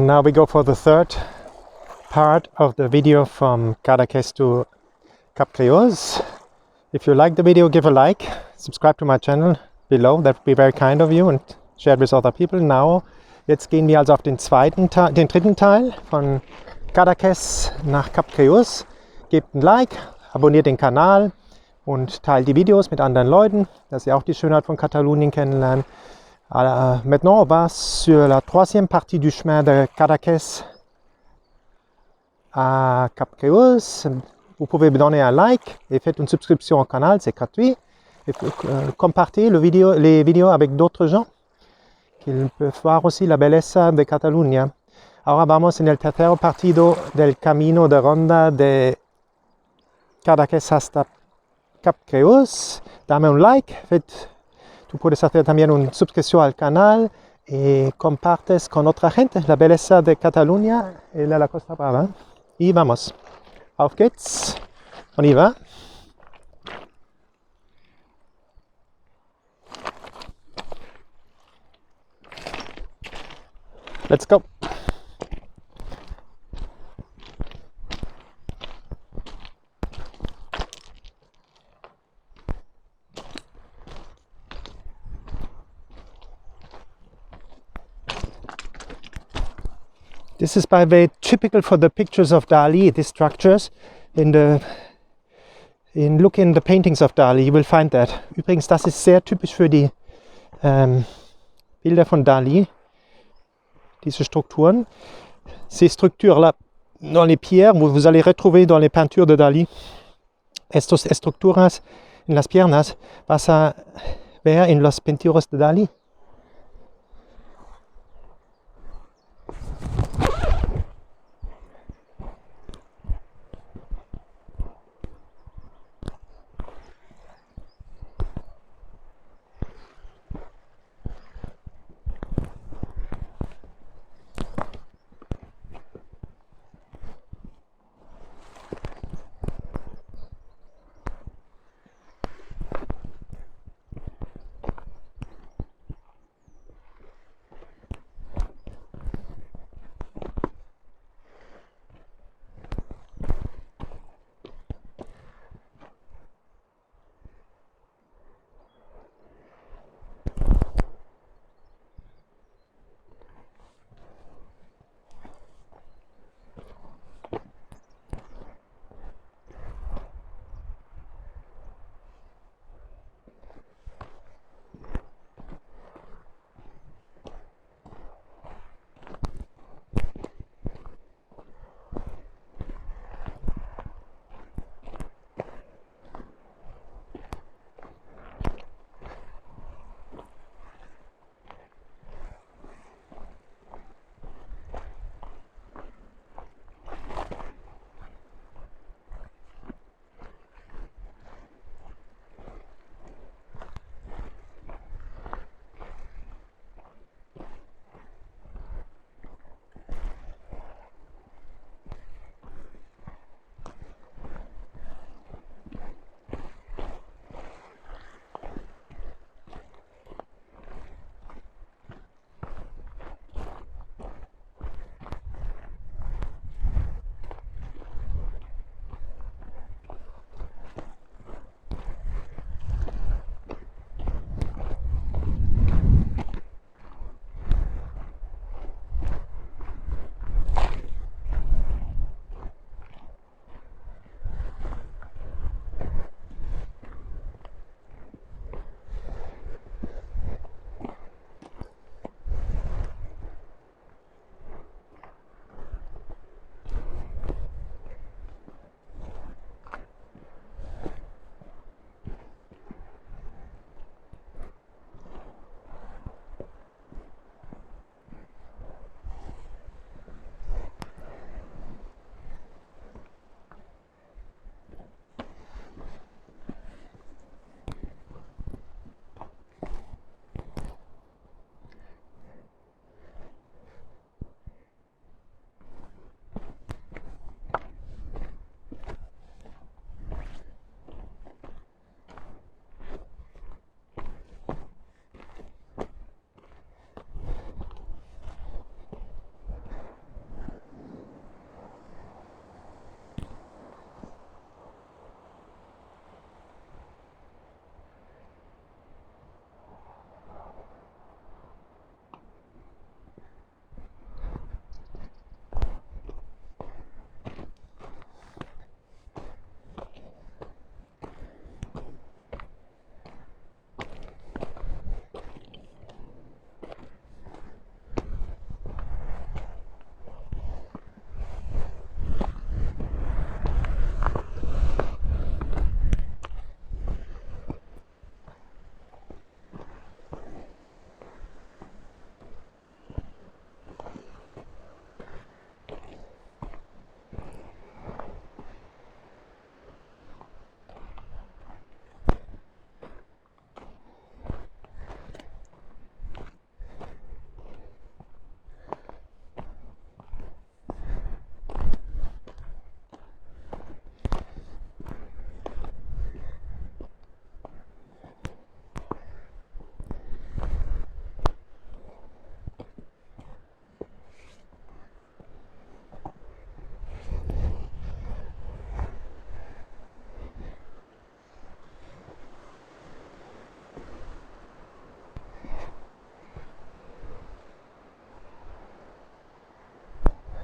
And now we go for the third part of the video from Cadaqués to Cap de Creus. If you like the video, give a like, subscribe to my channel below, that would be very kind of you, and share it with other people. Now, jetzt gehen wir also auf den dritten Teil von Cadaqués nach Cap de Creus. Gebt ein Like, abonniert den Kanal und teilt die Videos mit anderen Leuten, dass ihr auch die Schönheit von Katalonien kennenlernt. Maintenant, on va sur la troisième partie du chemin de Cadaqués à Cap de Creus. Vous pouvez me donner un like et faites une subscription au canal, c'est gratuit. Et compartez les vidéos avec d'autres gens qu'ils peuvent voir aussi la belleza de Catalunya. Ahora vamos en el tercer partido del camino de ronda de Cadaqués hasta Cap de Creus. Dame un like, tú puedes hacer también una suscripción al canal y compartes con otra gente la belleza de Catalunya y de la Costa Brava. Y vamos. Auf geht's. On y va. Let's go. This is, by the way, typical for the pictures of Dali, these structures. Look in the paintings of Dali, you will find that. Übrigens, das ist sehr typisch für die Bilder von Dali, diese Strukturen. Ces structures-là, dans les pierres, vous allez retrouver dans les peintures de Dali. Estas estructuras en las piernas vas a ver en las pinturas de Dali.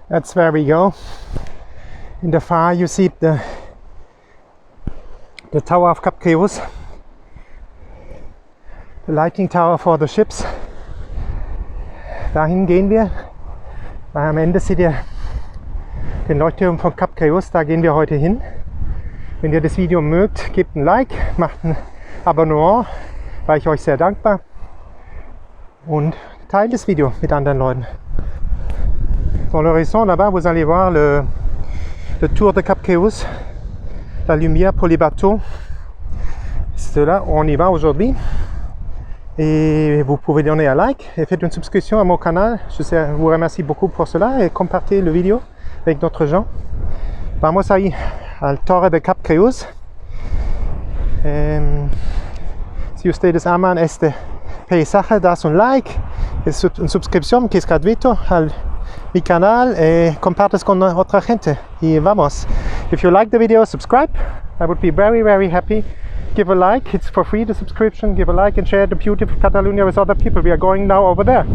That's where we go. In the far you see the tower of Cap de Creus, the lighting tower for the ships. Dahin gehen wir, weil am Ende seht ihr den Leuchtturm von Cap de Creus, da gehen wir heute hin. Wenn ihr das Video mögt, gebt ein Like, macht ein Abonnement, war ich euch sehr dankbar, und teilt das Video mit anderen Leuten. Dans l'horizon là-bas, vous allez voir le tour de Cap de Creus, la lumière pour les bateaux. C'est là où on y va aujourd'hui. Et vous pouvez donner un like et faites une subscription à mon canal. Je vous remercie beaucoup pour cela, et compartez la vidéo avec d'autres gens. Vamos ahí al Torre de Cap de Creus. Si ustedes aman este paisaje, das un like, es una suscripción que es gratuito al mi canal, y compartes con otra gente. Y vamos. If you like the video, subscribe. I would be very, very happy. Give a like, it's for free, the subscription. Give a like and share the beautiful Catalunya with other people. We are going now over there.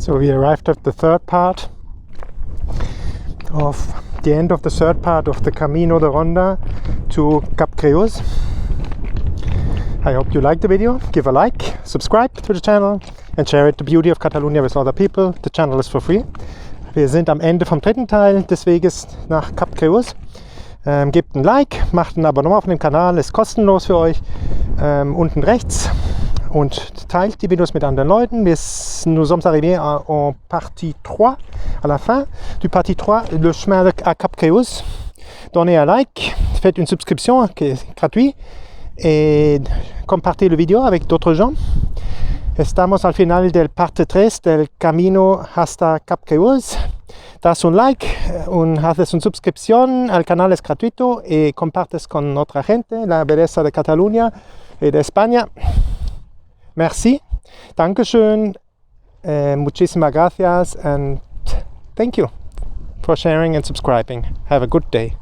So we arrived at the third part of the end of the third part of the Camino de Ronda to Cap de Creus. I hope you liked the video. Give a like, subscribe to the channel and share it, the beauty of Catalunya, with other people. The channel is for free. Wir sind am Ende vom dritten Teil des Weges nach Cap de Creus. Gebt ein Like, macht ein Abonnement auf dem Kanal, ist kostenlos für euch, unten rechts, und teilt die Videos mit anderen Leuten. Nous sommes arrivés en partie 3, à la fin du partie 3, le chemin à Cap de Creus. Donnez un like, faites une subscription qui est gratuite et compartez le vidéo avec d'autres gens. Estamos al final del parte 3 del camino hasta Cap de Creus. Das un like, haces una suscripción al canal, es gratuito, y compartes con otra gente la belleza de Catalunya y de España. Merci, Dankeschön, muchísimas gracias, and thank you for sharing and subscribing. Have a good day.